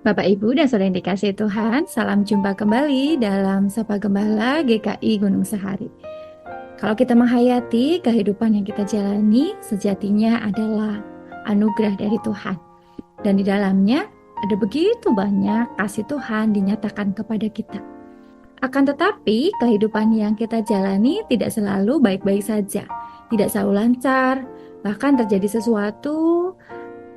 Bapak, Ibu, dan Saudara yang dikasihi Tuhan, salam jumpa kembali dalam Sapa Gembala GKI Gunung Sahari. Kalau kita menghayati kehidupan yang kita jalani, sejatinya adalah anugerah dari Tuhan. Dan di dalamnya ada begitu banyak kasih Tuhan dinyatakan kepada kita. Akan tetapi, kehidupan yang kita jalani tidak selalu baik-baik saja, tidak selalu lancar, bahkan terjadi sesuatu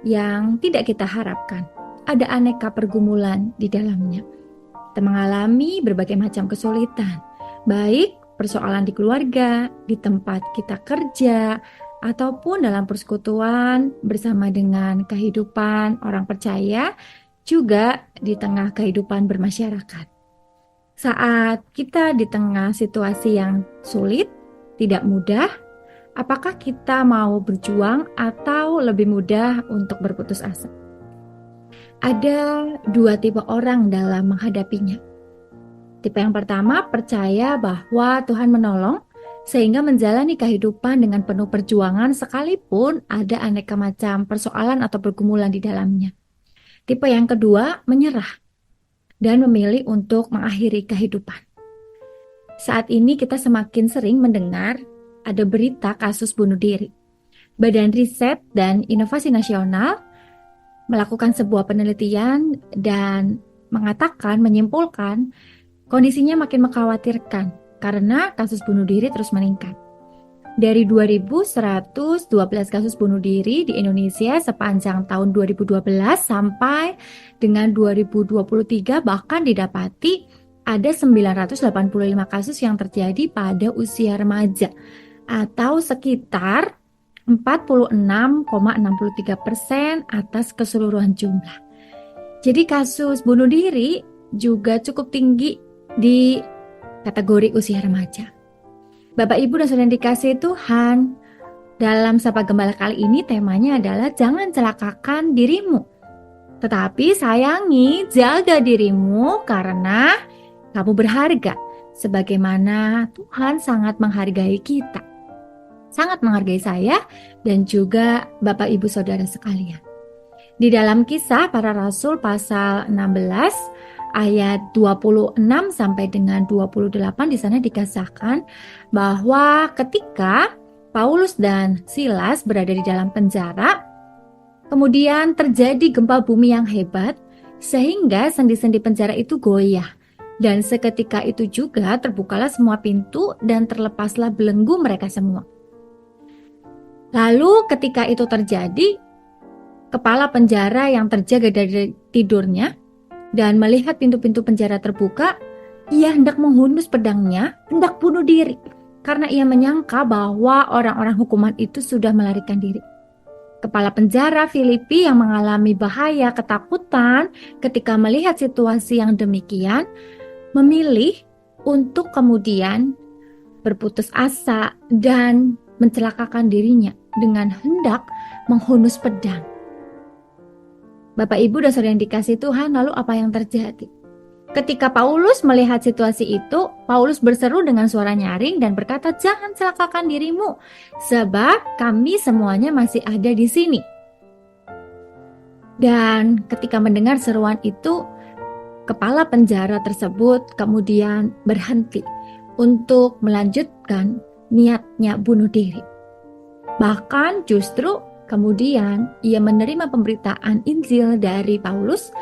yang tidak kita harapkan. Ada aneka pergumulan di dalamnya. Kita mengalami berbagai macam kesulitan, baik persoalan di keluarga, di tempat kita kerja, ataupun dalam persekutuan bersama dengan kehidupan orang percaya, juga di tengah kehidupan bermasyarakat. Saat kita di tengah situasi yang sulit, tidak mudah, apakah kita mau berjuang atau lebih mudah untuk berputus asa? Ada dua tipe orang dalam menghadapinya. Tipe yang pertama percaya bahwa Tuhan menolong sehingga menjalani kehidupan dengan penuh perjuangan sekalipun ada aneka macam persoalan atau pergumulan di dalamnya. Tipe yang kedua menyerah dan memilih untuk mengakhiri kehidupan. Saat ini kita semakin sering mendengar ada berita kasus bunuh diri. Badan Riset dan Inovasi Nasional melakukan sebuah penelitian dan menyimpulkan kondisinya makin mengkhawatirkan karena kasus bunuh diri terus meningkat. Dari 2.112 kasus bunuh diri di Indonesia sepanjang tahun 2012 sampai dengan 2023 bahkan didapati ada 985 kasus yang terjadi pada usia remaja atau sekitar 46,63% atas keseluruhan jumlah. Jadi kasus bunuh diri juga cukup tinggi di kategori usia remaja. Bapak, Ibu, dan Saudara yang dikasihi Tuhan, dalam Sapa Gembala kali ini temanya adalah jangan celakakan dirimu, tetapi sayangi, jaga dirimu karena kamu berharga, sebagaimana Tuhan sangat menghargai kita. Sangat menghargai saya dan juga Bapak Ibu Saudara sekalian. Di dalam Kisah Para Rasul pasal 16 ayat 26 sampai dengan 28 di sana dikisahkan bahwa ketika Paulus dan Silas berada di dalam penjara, kemudian terjadi gempa bumi yang hebat sehingga sendi-sendi penjara itu goyah. Dan seketika itu juga terbukalah semua pintu dan terlepaslah belenggu mereka semua. Lalu ketika itu terjadi, kepala penjara yang terjaga dari tidurnya dan melihat pintu-pintu penjara terbuka, ia hendak menghunus pedangnya, hendak bunuh diri, karena ia menyangka bahwa orang-orang hukuman itu sudah melarikan diri. Kepala penjara Filipi yang mengalami bahaya ketakutan ketika melihat situasi yang demikian, memilih untuk kemudian berputus asa dan mencelakakan dirinya dengan hendak menghunus pedang. Bapak, Ibu, dan Saudara yang dikasihi Tuhan, lalu apa yang terjadi? Ketika Paulus melihat situasi itu, Paulus berseru dengan suara nyaring dan berkata, "Jangan celakakan dirimu, sebab kami semuanya masih ada di sini." Dan ketika mendengar seruan itu, kepala penjara tersebut kemudian berhenti untuk melanjutkan niatnya bunuh diri. Bahkan justru kemudian ia menerima pemberitaan Injil dari Paulus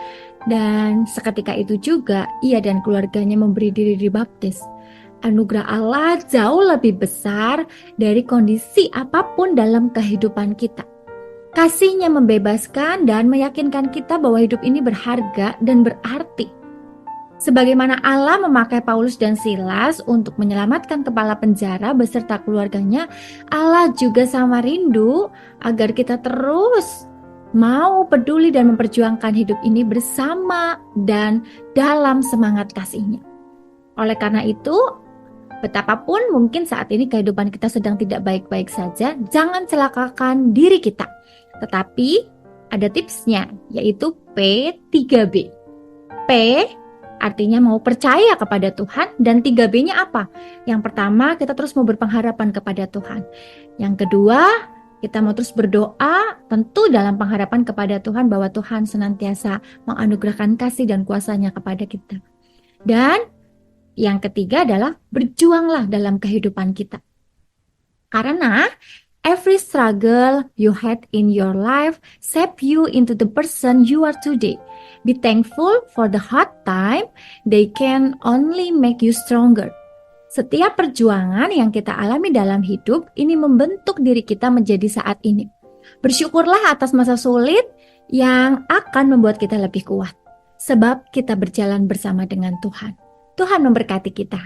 dan seketika itu juga ia dan keluarganya memberi diri dibaptis. Anugerah Allah jauh lebih besar dari kondisi apapun dalam kehidupan kita. Kasih-Nya membebaskan dan meyakinkan kita bahwa hidup ini berharga dan berarti. Sebagaimana Allah memakai Paulus dan Silas untuk menyelamatkan kepala penjara beserta keluarganya, Allah juga sama rindu agar kita terus mau peduli dan memperjuangkan hidup ini bersama dan dalam semangat kasih-Nya. Oleh karena itu, betapapun mungkin saat ini kehidupan kita sedang tidak baik-baik saja, jangan celakakan diri kita. Tetapi ada tipsnya, yaitu P3B. P artinya mau percaya kepada Tuhan. Dan 3B-nya apa? Yang pertama, kita terus mau berpengharapan kepada Tuhan. Yang kedua, kita mau terus berdoa, tentu dalam pengharapan kepada Tuhan bahwa Tuhan senantiasa menganugerahkan kasih dan kuasa-Nya kepada kita. Dan yang ketiga adalah berjuanglah dalam kehidupan kita. Karena every struggle you had in your life shape you into the person you are today. Be thankful for the hard time, they can only make you stronger. Setiap perjuangan yang kita alami dalam hidup ini membentuk diri kita menjadi saat ini. Bersyukurlah atas masa sulit yang akan membuat kita lebih kuat. Sebab kita berjalan bersama dengan Tuhan. Tuhan memberkati kita.